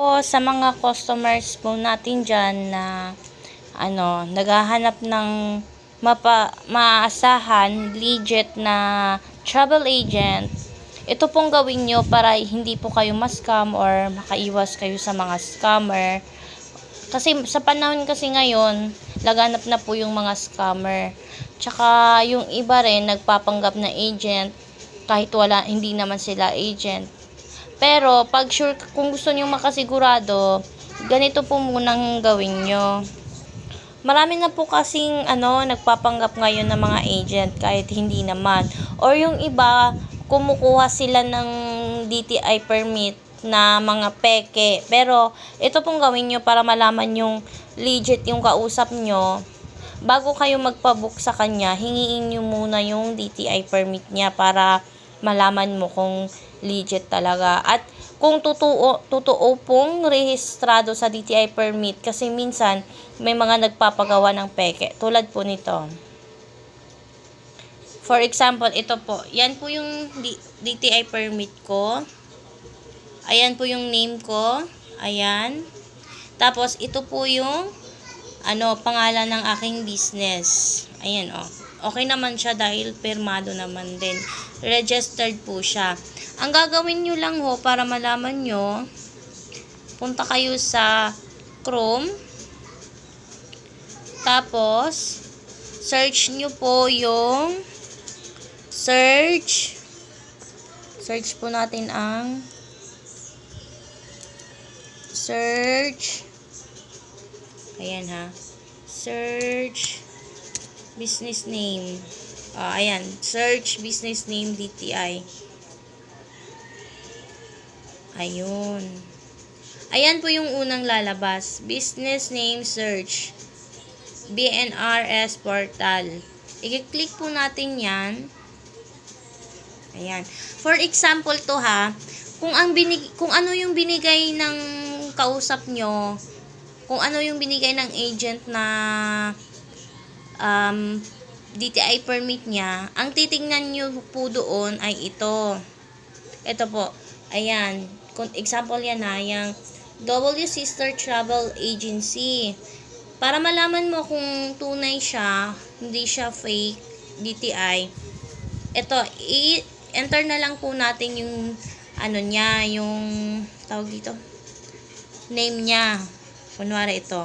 Po sa mga customers po natin dyan na naghahanap ng maaasahan, legit na travel agent, ito pong gawin nyo para hindi po kayo ma-scam or makaiwas kayo sa mga scammer. Kasi sa panahon kasi ngayon, laganap na po yung mga scammer. Tsaka yung iba rin nagpapanggap na agent kahit hindi naman sila agent. Pero pag sure, kung gusto niyo makasigurado, ganito po munang gawin nyo. Marami na po kasing nagpapanggap ngayon ng mga agent kahit hindi naman. Or yung iba, kumukuha sila ng DTI permit na mga peke. Pero ito pong gawin nyo para malaman yung legit yung kausap nyo. Bago kayo magpabook sa kanya, hingiin nyo muna yung DTI permit niya para malaman mo kung legit talaga. At kung totoo pong rehistrado sa DTI permit, kasi minsan may mga nagpapagawa ng peke. Tulad po nito. For example, ito po. Yan po yung DTI permit ko. Ayan po yung name ko. Ayan. Tapos, ito po yung pangalan ng aking business. Ayan, okay naman siya dahil pirmado naman din. Registered po siya. Ang gagawin nyo lang para malaman nyo, punta kayo sa Chrome. Tapos, search nyo po yung search po natin ang search. Ayan search business name. Ayan, search business name DTI. Ayun. Ayan po yung unang lalabas. Business name search. BNRS portal. I-click po natin yan. Ayan. For example to kung ano yung binigay ng kausap nyo, kung ano yung binigay ng agent na DTI permit niya, ang titingnan nyo po doon ay ito. Ito po. Ayan. Example yan yung W Sister Travel Agency. Para malaman mo kung tunay siya, hindi siya fake DTI. Ito, i-enter na lang po natin yung niya, yung tawag dito, name niya. Kunwari ito.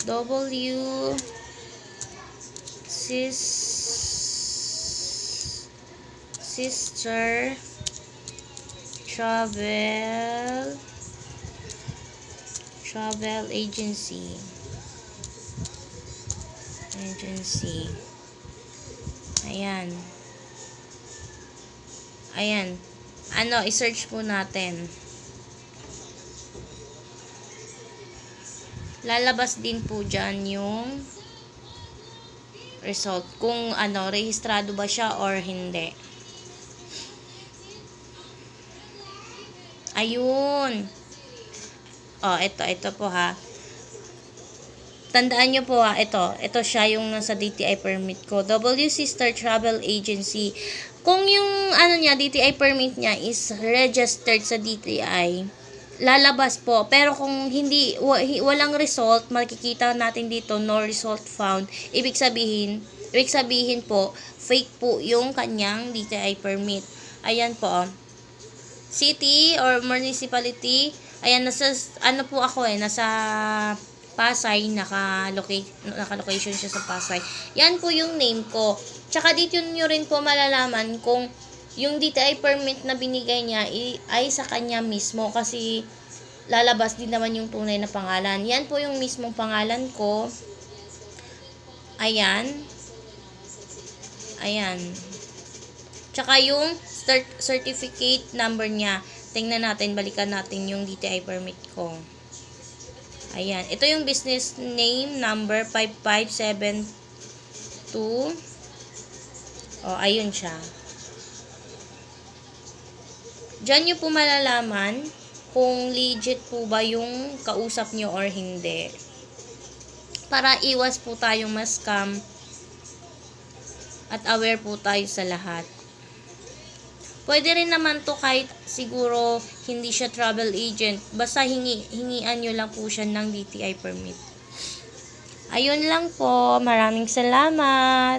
W Sister Travel Agency. Ayan. I-search po natin. Lalabas din po dyan yung result. Kung rehistrado ba siya or hindi. Ayun. Ito po Tandaan nyo po ito siya yung nasa DTI permit ko. W Sister Travel Agency. Kung yung DTI permit niya is registered sa DTI, lalabas po. Pero kung walang result, makikita natin dito no result found. Ibig sabihin po, fake po yung kanyang DTI permit. Ayan po. City or municipality, ayan, nasa po ako nasa Pasay, naka-location siya sa Pasay. Yan po yung name ko. Tsaka dito nyo rin po malalaman kung yung DTI permit na binigay niya ay sa kanya mismo, kasi lalabas din naman yung tunay na pangalan. Yan po yung mismong pangalan ko. Ayan. Tsaka yung certificate number niya. Tingnan natin, balikan natin yung DTI permit ko. Ayan. Ito yung business name number 5572. Ayun siya. Diyan nyo po malalaman kung legit po ba yung kausap nyo or hindi. Para iwas po tayong ma-scam at aware po tayo sa lahat. Pwede rin naman to kahit siguro hindi siya travel agent. Basta hingian nyo lang po siya ng DTI permit. Ayun lang po. Maraming salamat.